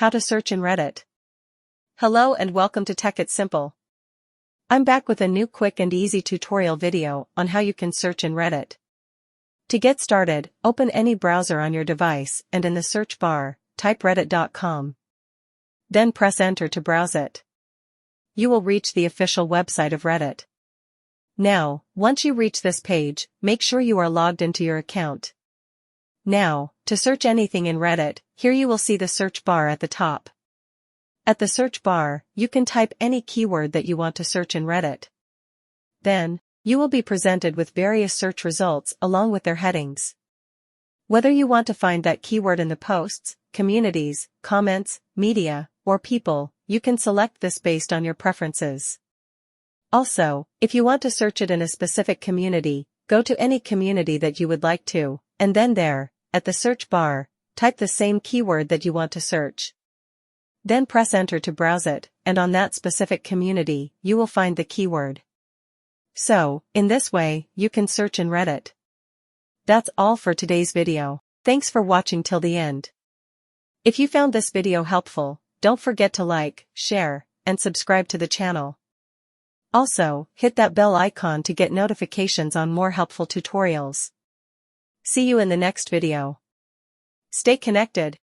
How to search in Reddit. Hello and welcome to Tech It's Simple. I'm back with a new quick and easy tutorial video on how you can search in Reddit. To get started, open any browser on your device and in the search bar, type reddit.com. Then press enter to browse it. You will reach the official website of Reddit. Now, once you reach this page, make sure you are logged into your account. Now, to search anything in Reddit, here you will see the search bar at the top. At the search bar, you can type any keyword that you want to search in Reddit. Then, you will be presented with various search results along with their headings. Whether you want to find that keyword in the posts, communities, comments, media, or people, you can select this based on your preferences. Also, if you want to search it in a specific community, go to any community that you would like to, and then there, at the search bar, type the same keyword that you want to search. Then press enter to browse it, and on that specific community, you will find the keyword. So, in this way, you can search in Reddit. That's all for today's video. Thanks for watching till the end. If you found this video helpful, don't forget to like, share, and subscribe to the channel. Also, hit that bell icon to get notifications on more helpful tutorials. See you in the next video. Stay connected.